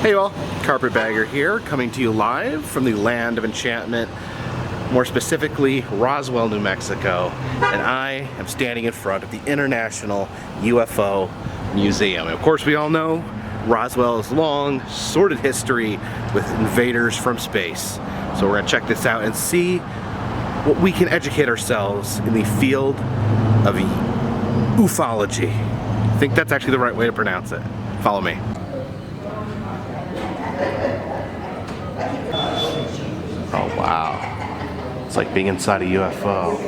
Hey all, Carpetbagger here, coming to you live from the land of enchantment, more specifically Roswell, New Mexico, and I am standing in front of the International UFO Museum. And of course, we all know Roswell's long, sordid history with invaders from space. So we're gonna check this out and see what we can educate ourselves in the field of ufology. I think that's actually the right way to pronounce it. Follow me. Oh wow, it's like being inside a UFO.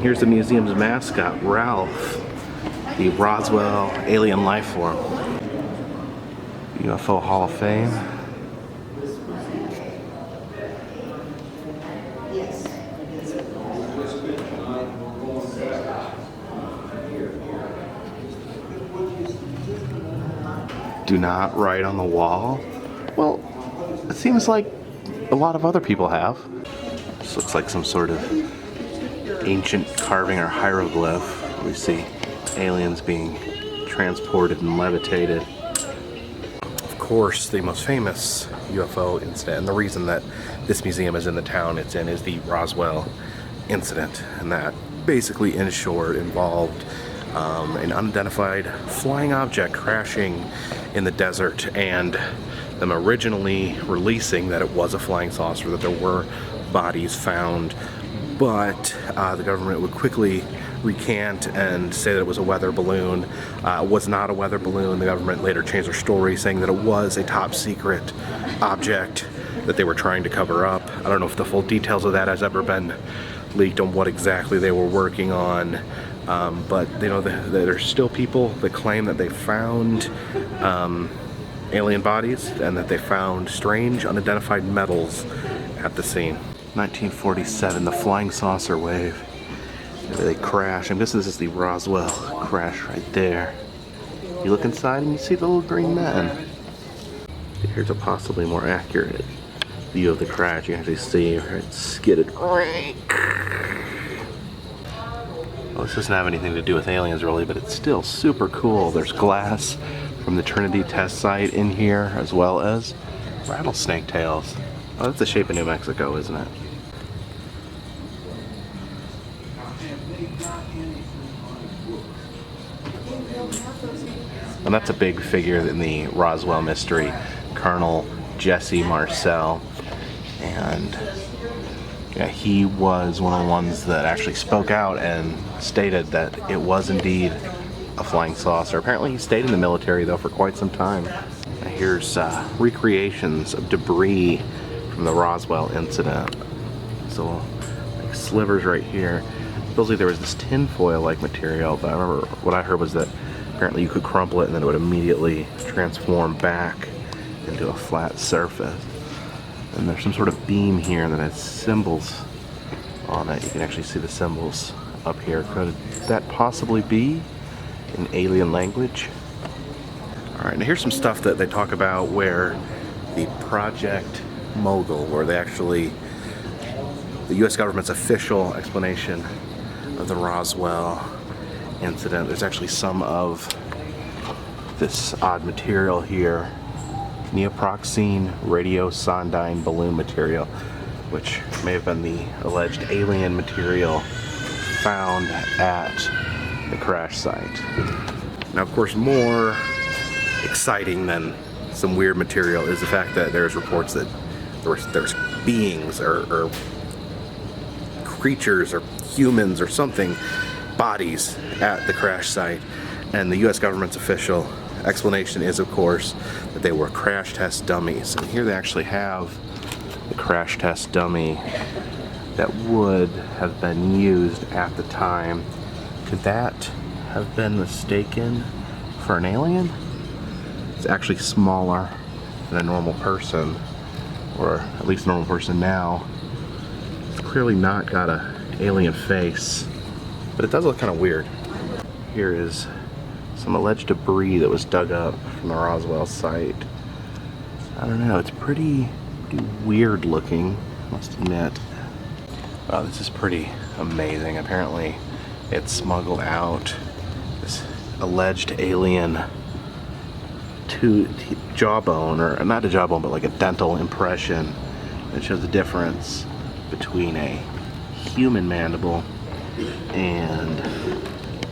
Here's the museum's mascot, Ralph, the Roswell alien life form. UFO Hall of Fame. Do not write on the wall. Well, it seems like a lot of other people have. This looks like some sort of ancient carving or hieroglyph. We see aliens being transported and levitated. Of course, the most famous UFO incident, and the reason that this museum is in the town it's in, is the Roswell incident. And that basically, in short, involved an unidentified flying object crashing in the desert, and them originally releasing that it was a flying saucer, that there were bodies found, but the government would quickly recant and say that it was a weather balloon. It was not a weather balloon. The government later changed their story, saying that it was a top secret object that they were trying to cover up. I don't know if the full details of that has ever been leaked on what exactly they were working on. But you know, there's still people that claim that they found alien bodies and that they found strange unidentified metals at the scene. 1947, the flying saucer wave. They crash. I'm guessing this is the Roswell crash right there. You look inside and you see the little green man. Here's a possibly more accurate view of the crash. You can actually see where it skidded. Well, this doesn't have anything to do with aliens really, but it's still super cool. There's glass from the Trinity test site in here, as well as rattlesnake tails. Oh, that's the shape of New Mexico, isn't it? And that's a big figure in the Roswell mystery, Colonel Jesse Marcel. And yeah, he was one of the ones that actually spoke out and stated that it was indeed a flying saucer. Apparently he stayed in the military though for quite some time. Here's recreations of debris from the Roswell incident. So like slivers right here. Supposedly there was this tinfoil like material, but I remember what I heard was that apparently you could crumple it and then it would immediately transform back into a flat surface. And there's some sort of beam here that has symbols on it. You can actually see the symbols up here. Could that possibly be in alien language? Alright, now here's some stuff that they talk about where the Project Mogul, where they actually, the US government's official explanation of the Roswell incident. There's actually some of this odd material here. Neoproxene radiosondyne balloon material, which may have been the alleged alien material found at the crash site. Now, of course, more exciting than some weird material is the fact that there's reports that there's beings or creatures or humans or something, bodies at the crash site, and the US government's official explanation is, of course, that they were crash test dummies. And here they actually have the crash test dummy that would have been used at the time. Could that have been mistaken for an alien? It's actually smaller than a normal person, or at least a normal person now. It's clearly not got an alien face, but it does look kind of weird. Here is some alleged debris that was dug up from the Roswell site. I don't know, it's pretty weird looking, must admit. Wow, this is pretty amazing. Apparently it's smuggled out this alleged alien jawbone, or not a jawbone, but like a dental impression that shows the difference between a human mandible and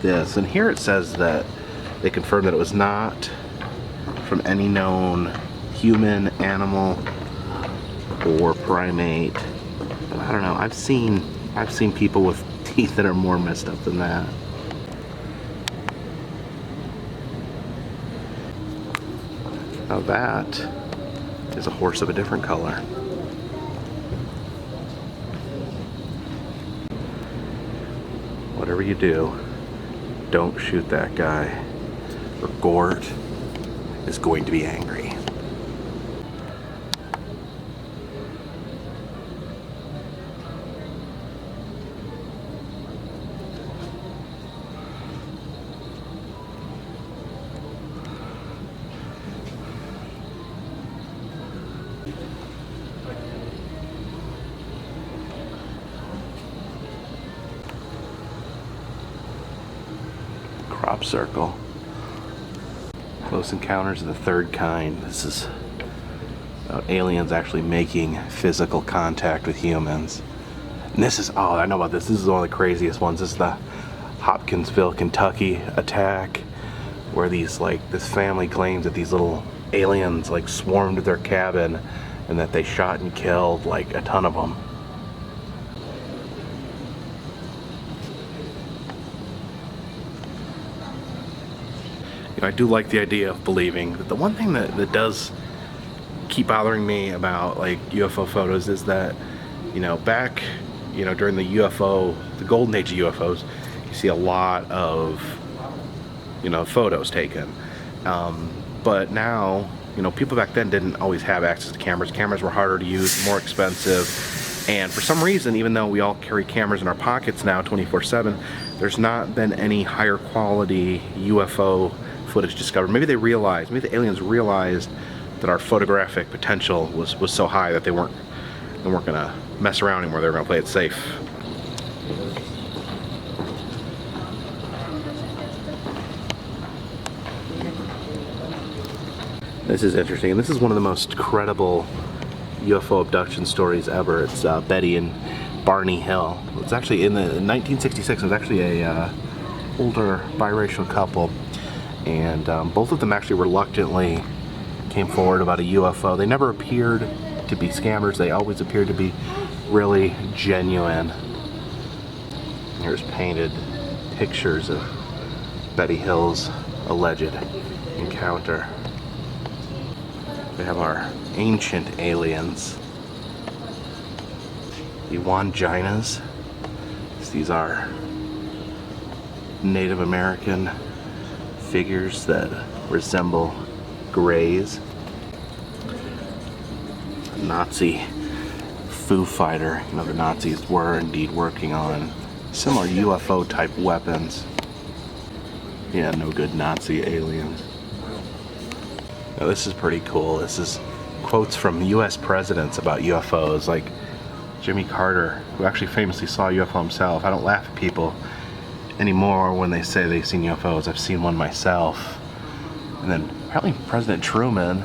this. And here it says that they confirmed that it was not from any known human, animal, or primate. But I don't know. I've seen people with teeth that are more messed up than that. Now that is a horse of a different color. Whatever you do, don't shoot that guy, or Gort is going to be angry. Crop circle. Close encounters of the third kind. This is about aliens actually making physical contact with humans. And this is, oh, I know about this. This is one of the craziest ones. This is the Hopkinsville, Kentucky attack, where this family claims that these little aliens like swarmed their cabin and that they shot and killed like a ton of them. I do like the idea of believing. But the one thing that does keep bothering me about like UFO photos is that, back, during the golden age of UFOs, you see a lot of, photos taken. But now, people back then didn't always have access to cameras. Cameras were harder to use, more expensive. And for some reason, even though we all carry cameras in our pockets now 24/7, there's not been any higher quality UFO footage discovered. Maybe the aliens realized that our photographic potential was so high that they weren't gonna mess around anymore. They were gonna play it safe. This is interesting, and this is one of the most credible UFO abduction stories ever. It's Betty and Barney Hill. It's actually in 1966. It was actually a older biracial couple. And both of them actually reluctantly came forward about a UFO. They never appeared to be scammers. They always appeared to be really genuine. Here's painted pictures of Betty Hill's alleged encounter. We have our ancient aliens, the Wanginas. These are Native American figures that resemble grays. A Nazi Foo Fighter. The Nazis were indeed working on similar UFO type weapons. Yeah, no good Nazi aliens. Now this is pretty cool. This is quotes from US presidents about UFOs, like Jimmy Carter, who actually famously saw a UFO himself. I don't laugh at people anymore when they say they've seen UFOs. I've seen one myself. And then apparently President Truman,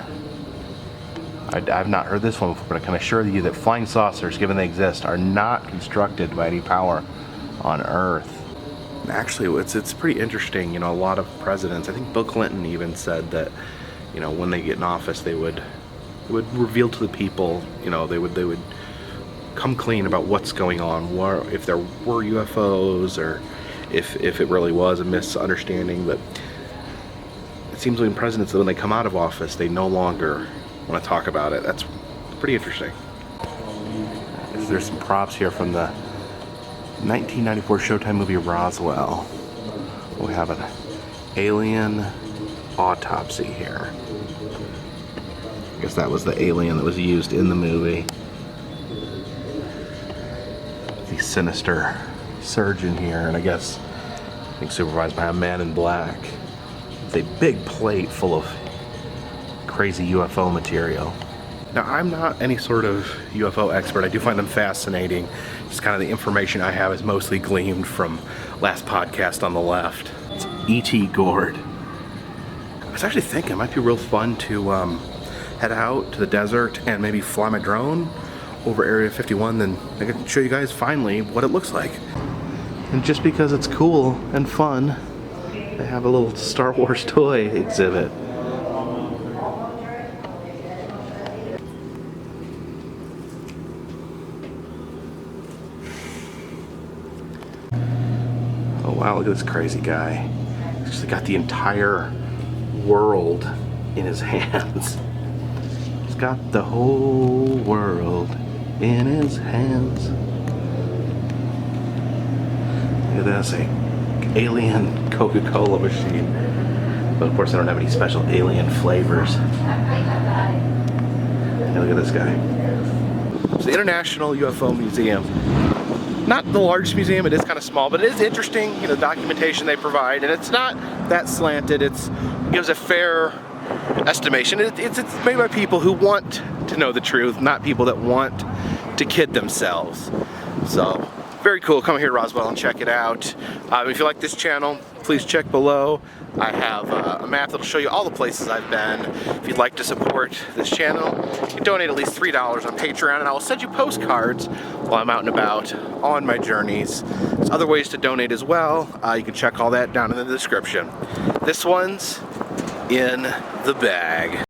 I've not heard this one before, but I can assure you that flying saucers, given they exist, are not constructed by any power on Earth. And actually, it's pretty interesting. A lot of presidents, I think Bill Clinton even said that, when they get in office, they would reveal to the people, they would come clean about what's going on, if there were UFOs, or if it really was a misunderstanding. But it seems when presidents, when they come out of office, they no longer want to talk about it. That's pretty interesting. There's some props here from the 1994 Showtime movie Roswell. We have an alien autopsy here. I guess that was the alien that was used in the movie. The sinister surgeon here, and I think supervised by a man in black, with a big plate full of crazy UFO material. Now, I'm not any sort of UFO expert. I do find them fascinating. Just kind of the information I have is mostly gleaned from last podcast on the left. E.T. gourd. I was actually thinking it might be real fun to head out to the desert and maybe fly my drone over Area 51, then I can show you guys finally what it looks like. And just because it's cool and fun, they have a little Star Wars toy exhibit. Oh wow, look at this crazy guy. He's just got the entire world in his hands. He's got the whole world in his hands. Look at this, a alien Coca-Cola machine. But of course I don't have any special alien flavors. And look at this guy. It's the International UFO Museum. Not the largest museum, it is kind of small, but it is interesting, you know, documentation they provide, and it's not that slanted. It gives a fair estimation. It's made by people who want to know the truth, not people that want to kid themselves. So, very cool. Come here to Roswell and check it out. If you like this channel, please check below. I have a map that'll show you all the places I've been. If you'd like to support this channel, you can donate at least $3 on Patreon, and I will send you postcards while I'm out and about on my journeys. There's other ways to donate as well. You can check all that down in the description. This one's in the bag.